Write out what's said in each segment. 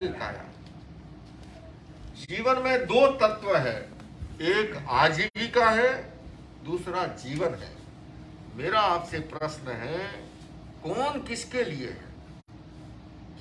काया। जीवन में दो तत्व है, एक आजीविका है, दूसरा जीवन है। मेरा आपसे प्रश्न है, कौन किसके लिए है?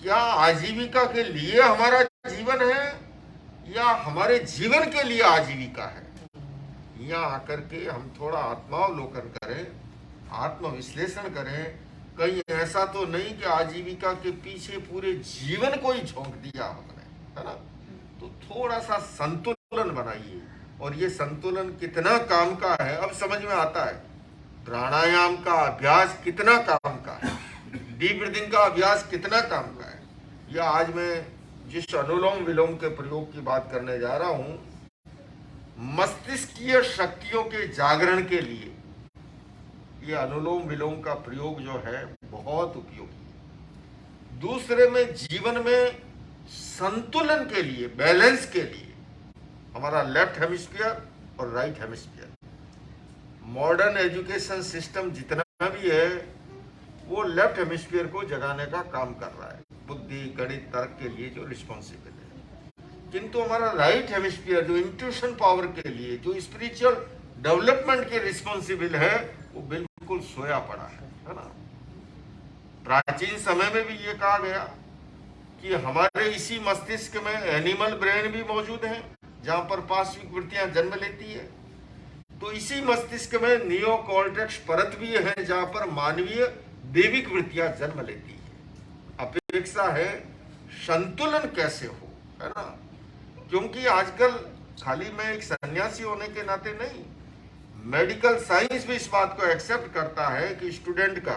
क्या आजीविका के लिए हमारा जीवन है या हमारे जीवन के लिए आजीविका है? यहाँ आकर के हम थोड़ा आत्मावलोकन करें, आत्मविश्लेषण करें। कहीं ऐसा तो नहीं कि आजीविका के पीछे पूरे जीवन को ही झोंक दिया हमने, है ना? तो थोड़ा सा संतुलन बनाइए। और ये संतुलन कितना काम का है अब समझ में आता है। प्राणायाम का अभ्यास कितना काम का है, डीप ब्रीथिंग का अभ्यास कितना काम का है। या आज मैं जिस अनुलोम विलोम के प्रयोग की बात करने जा रहा हूं, मस्तिष्कीय शक्तियों के जागरण के लिए ये अनुलोम विलोम का प्रयोग जो है बहुत उपयोगी है। दूसरे में जीवन में संतुलन के लिए, बैलेंस के लिए, हमारा लेफ्ट हेमिस्फीयर और right hemisphere, modern education system जितना भी है वो लेफ्ट हेमिस्फीयर को जगाने का काम कर रहा है, बुद्धि गणित तर्क के लिए जो रिस्पॉन्सिबल है। किंतु हमारा राइट हेमिस्फीयर जो इंट्यूशन पावर के लिए, जो स्पिरिचुअल डेवलपमेंट के रिस्पॉन्सिबल है, वो बिल्कुल सोया पड़ा है ना? प्राचीन समय में भी ये कहा गया कि हमारे इसी मस्तिष्क में एनिमल ब्रेन भी मौजूद है जहां पर पार्श्विक वृत्तियां जन्म लेती है। तो इसी मस्तिष्क में नियो कॉर्टेक्स परत भी है जहां पर मानवीय दैविक वृत्तियां जन्म लेती है। अपेक्षा है संतुलन कैसे हो, है ना? क्योंकि आजकल खाली मैं एक सन्यासी होने के नाते नहीं, मेडिकल साइंस भी इस बात को एक्सेप्ट करता है कि स्टूडेंट का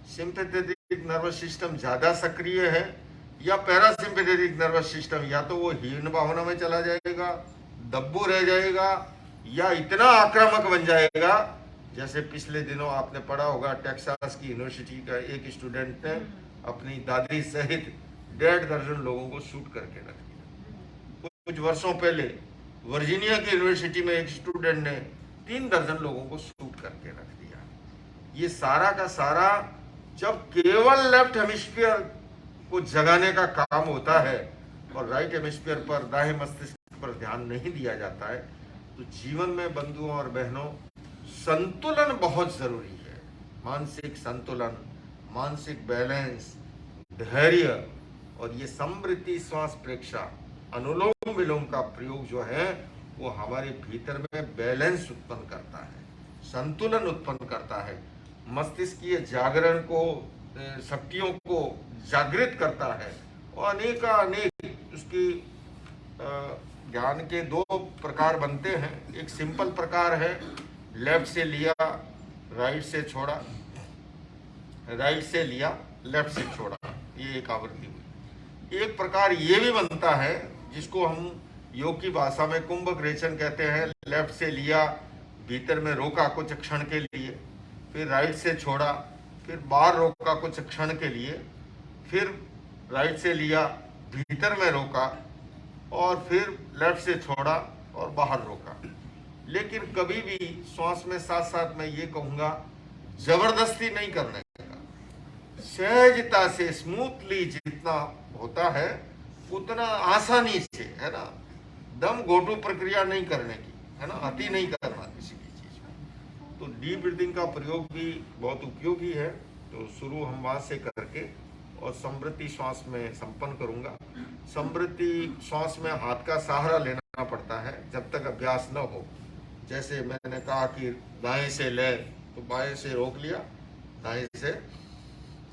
सिंपैथेटिक नर्वस सिस्टम ज्यादा सक्रिय है या पैरासिम्पैथेटिक नर्वस सिस्टम, या तो वो हीन भावना में चला जाएगा, दब्बू रह जाएगा, या इतना आक्रामक बन जाएगा। जैसे पिछले दिनों आपने पढ़ा होगा, टेक्सास की यूनिवर्सिटी का एक स्टूडेंट ने अपनी दादी सहित 1.5 दर्जन लोगों को शूट करके रख दिया। कुछ वर्षों पहले वर्जीनिया की यूनिवर्सिटी में एक स्टूडेंट ने 3 दर्जन लोगों को शूट करके रख दिया। ये सारा का सारा जब केवल लेफ्ट हेमिस्फीयर को जगाने का काम होता है और राइट हेमिस्फीयर पर, दाहिने मस्तिष्क पर ध्यान नहीं दिया जाता है, तो जीवन में बंधुओं और बहनों संतुलन बहुत जरूरी है। मानसिक संतुलन, मानसिक बैलेंस, धैर्य और ये समृद्धि श्वास प्रेक्षा, अनुलोम विलोम का प्रयोग जो है वो हमारे भीतर में बैलेंस उत्पन्न करता है, संतुलन उत्पन्न करता है, मस्तिष्कीय जागरण को, शक्तियों को जागृत करता है। और अनेक उसकी ज्ञान के 2 प्रकार बनते हैं। एक सिंपल प्रकार है, लेफ्ट से लिया राइट से छोड़ा, राइट से लिया लेफ्ट से छोड़ा, ये एक आवृत्ति हुई। एक प्रकार ये भी बनता है जिसको हम योग की भाषा में कुंभक रेचन कहते हैं। लेफ्ट से लिया, भीतर में रोका कुछ क्षण के लिए, फिर राइट से छोड़ा, फिर बाहर रोका कुछ क्षण के लिए, फिर राइट से लिया, भीतर में रोका, और फिर लेफ्ट से छोड़ा और बाहर रोका। लेकिन कभी भी श्वास में साथ साथ मैं ये कहूँगा, जबरदस्ती नहीं करने का, सहजता से, स्मूथली जितना होता है उतना आसानी से, है ना? दम घोटू प्रक्रिया नहीं करने की, है ना? अति नहीं करना किसी भी चीज में। तो डीप ब्रीथिंग का प्रयोग भी बहुत उपयोगी है। तो शुरू हम वहां से करके और समृद्धि श्वास में संपन्न करूंगा। समृद्धि श्वास में हाथ का सहारा लेना पड़ता है जब तक अभ्यास न हो। जैसे मैंने कहा कि दाएं से ले, तो बाएं से रोक लिया, दाएं से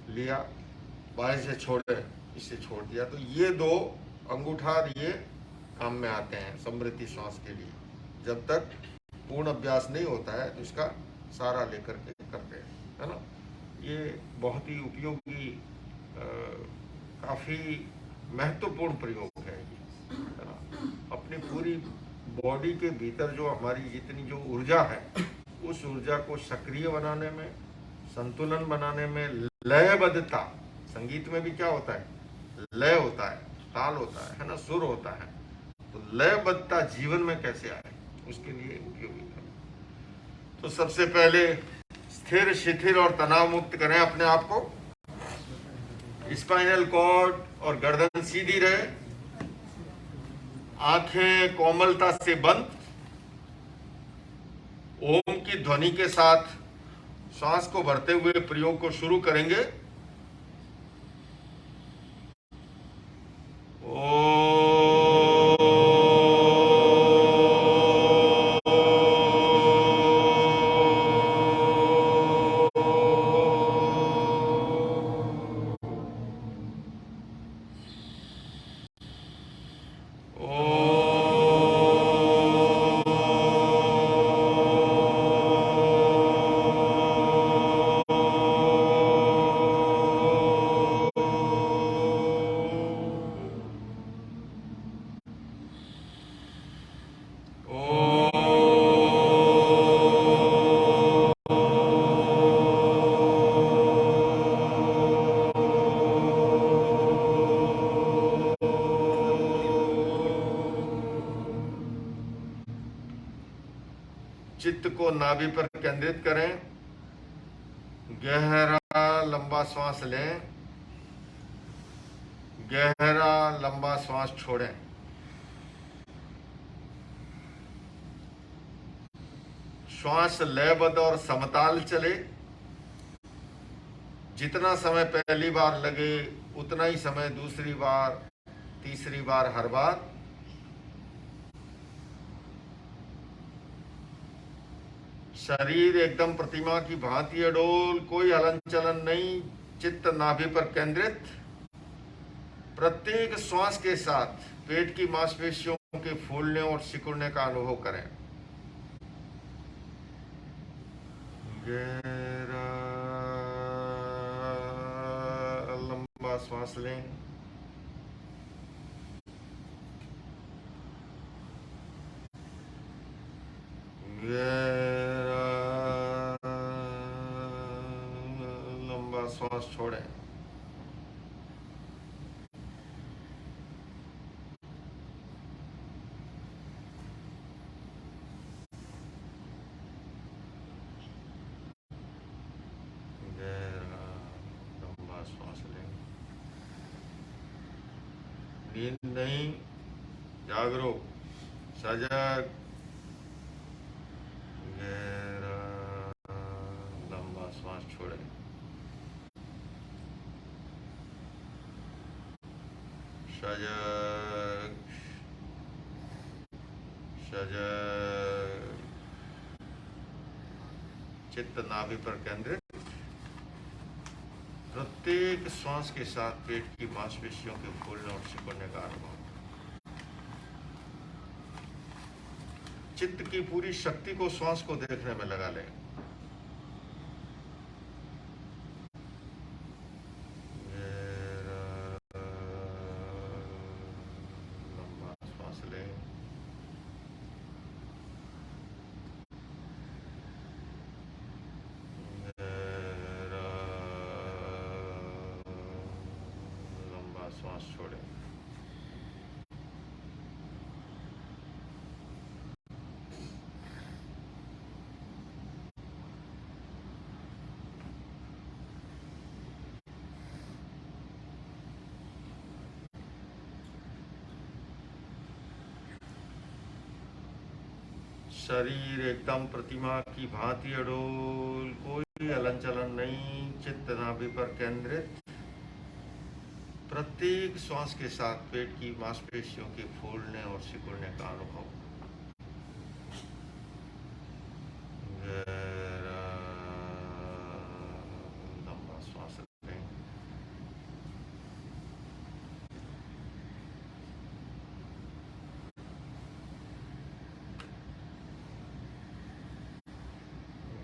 लिया, बाएं से छोड़े, इसे छोड़ दिया। तो ये 2 अंगूठा ये काम में आते हैं समृद्धि श्वास के लिए। जब तक पूर्ण अभ्यास नहीं होता है तो इसका सहारा लेकर के करते हैं, है ना? ये बहुत ही उपयोगी, काफी महत्वपूर्ण प्रयोग है ये, है ना? अपनी पूरी बॉडी के भीतर जो हमारी जितनी जो ऊर्जा है, उस ऊर्जा को सक्रिय बनाने में, संतुलन बनाने में, लयबद्धता, संगीत में भी क्या होता है, लय होता है, ताल होता है ना, सुर होता है। तो लयबद्धता जीवन में कैसे आए, उसके लिए उपयोगी है। तो सबसे पहले स्थिर, शिथिल और तनाव मुक्त करें अपने आप को। स्पाइनल कॉर्ड और गर्दन सीधी रहे, आंखें कोमलता से बंद, ओम की ध्वनि के साथ श्वास को भरते हुए प्रयोग को शुरू करेंगे। चित्त को नाभि पर केंद्रित करें, गहरा लंबा श्वास लें, गहरा लंबा श्वास छोड़ें। श्वास लयबद्ध और समताल चले। जितना समय पहली बार लगे उतना ही समय दूसरी बार, तीसरी बार, हर बार। शरीर एकदम प्रतिमा की भांति अडोल, कोई हलन चलन नहीं, चित्त नाभि पर केंद्रित। प्रत्येक श्वास के साथ पेट की मांसपेशियों के फूलने और सिकुड़ने का अनुभव करें। गहरा लंबा श्वास लें, गहरा लंबा श्वास छोड़ें। नींद नहीं, जागरूक, सजग। गहरा लंबा श्वास छोड़े। सजग, सजग। चित्त नाभि पर केंद्रित। प्रत्येक श्वास के साथ पेट की मांसपेशियों के फूलने और सिकुड़ने का अनुभव। चित्त की पूरी शक्ति को श्वास को देखने में लगा लें। लंबा श्वास लें, श्वास छोड़ें। शरीर एकदम प्रतिमा की भांति अडोल, कोई हलन चलन नहीं, चित्त नाभि पर केंद्रित। प्रत्येक श्वास के साथ पेट की मांसपेशियों के फूलने और सिकुड़ने का अनुभव। गहरा लंबा श्वास लें,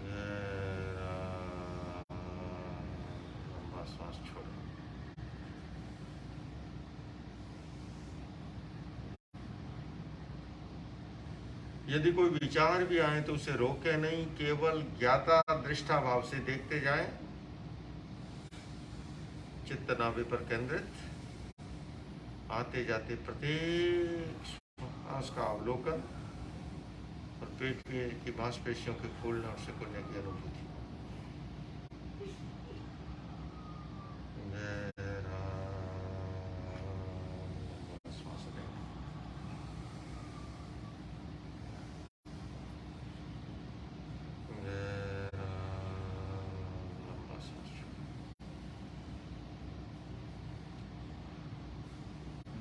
गहरा लंबा श्वास छोड़ें। यदि कोई विचार भी आए तो उसे रोके नहीं, केवल ज्ञाता दृष्टा भाव से देखते जाएं। चित्त नाभि पर केंद्रित। आते जाते प्रत्येक श्वास का अवलोकन और पेट की मांसपेशियों के फूलने और सिकुड़ने की अनुभूति।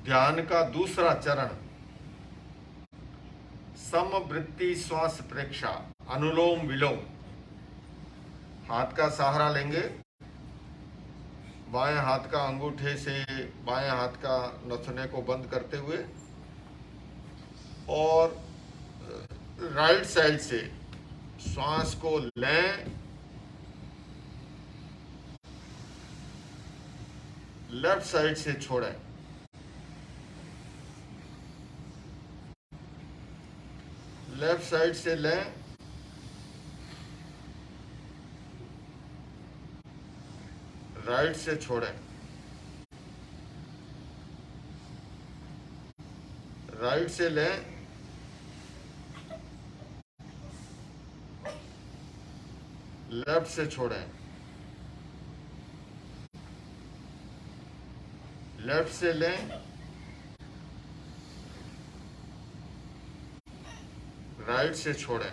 ध्यान का दूसरा चरण समवृत्ति श्वास प्रेक्षा, अनुलोम विलोम। हाथ का सहारा लेंगे, बाएं हाथ का अंगूठे से बाएं हाथ का नथुने को बंद करते हुए और राइट साइड से श्वास को लें, लेफ्ट साइड से छोड़ें। लेफ्ट साइड से लें, राइट से छोड़ें। राइट से लें, लेफ्ट से छोड़ें। लेफ्ट से लें, राइट से छोड़ें।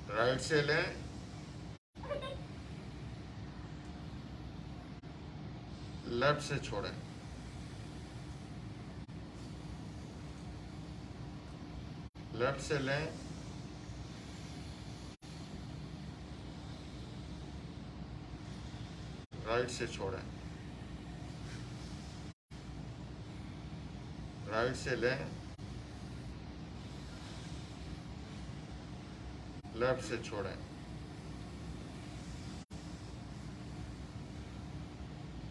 राइट से लें, लेफ्ट से छोड़ें। लेफ्ट से लें, राइट से छोड़ें। राइट से लें, लेफ्ट से छोड़ें।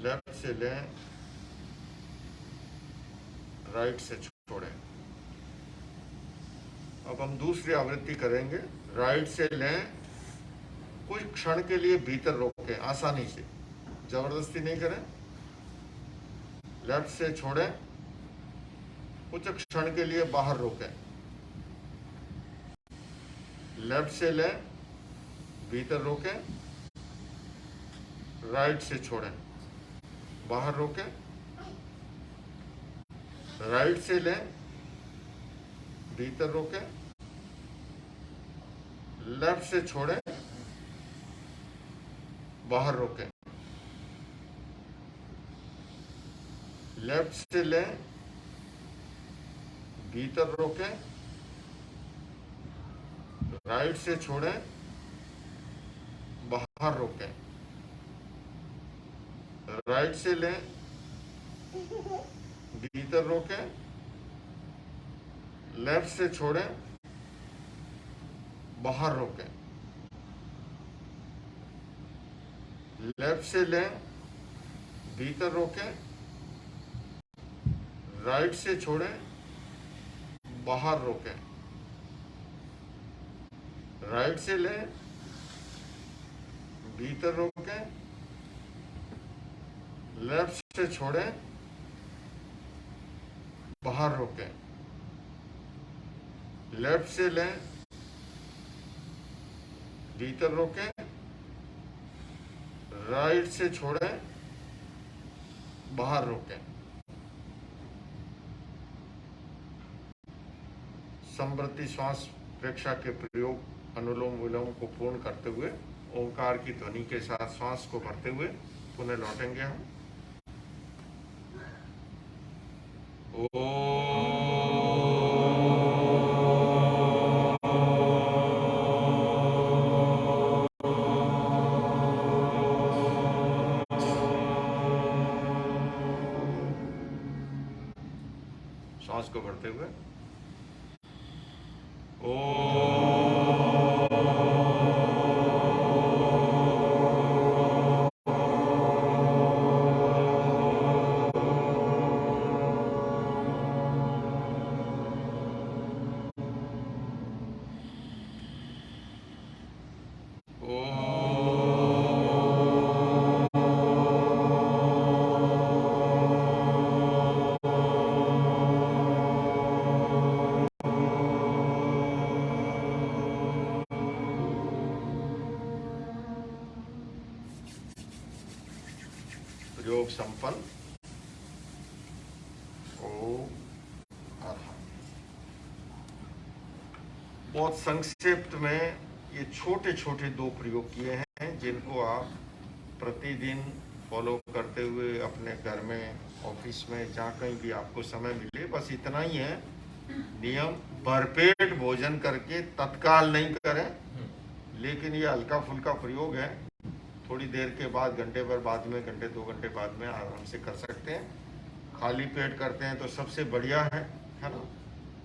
लेफ्ट से लें, राइट से छोड़ें। अब हम दूसरी आवृत्ति करेंगे। राइट से लें, कुछ क्षण के लिए भीतर रोकें, आसानी से, जबरदस्ती नहीं करें। लेफ्ट से छोड़ें, कुछ क्षण के लिए बाहर रोकें। लेफ्ट से लें, भीतर रोकें, राइट से छोड़ें, बाहर रोकें। राइट से लें, भीतर रोकें, लेफ्ट से छोड़ें, बाहर रोकें। लेफ्ट से लें, भीतर रोकें, राइट से छोड़ें, बाहर रोकें। राइट से लें, भीतर रोकें, लेफ्ट से छोड़ें, बाहर रोकें। लेफ्ट से लें, भीतर रोकें, राइट से छोड़ें, बाहर रोकें। राइट से लें, भीतर रोकें, लेफ्ट से छोड़ें, बाहर रोकें। लेफ्ट से लें, भीतर रोकें, राइट से छोड़ें, बाहर रोकें। समवृत्ति श्वास प्रेक्षा के प्रयोग अनुलोम विलोम को पूर्ण करते हुए ओंकार की ध्वनि के साथ श्वास को भरते हुए पुनः लौटेंगे हम। श्वास को भरते हुए प्रयोग संपन्न। बहुत संक्षिप्त में ये छोटे छोटे दो प्रयोग किए हैं जिनको आप प्रतिदिन फॉलो करते हुए अपने घर में, ऑफिस में, जहाँ कहीं भी आपको समय मिले, बस इतना ही है नियम। भरपेट भोजन करके तत्काल नहीं करें, लेकिन ये हल्का फुल्का प्रयोग है, थोड़ी देर के बाद, घंटे भर बाद में, घंटे 2 घंटे बाद में आराम से कर सकते हैं। खाली पेट करते हैं तो सबसे बढ़िया है ना।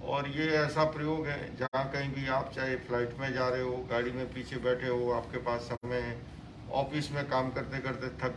और ये ऐसा प्रयोग है जहाँ कहीं भी आप, चाहे फ्लाइट में जा रहे हो, गाड़ी में पीछे बैठे हो, आपके पास समय है, ऑफिस में काम करते करते थक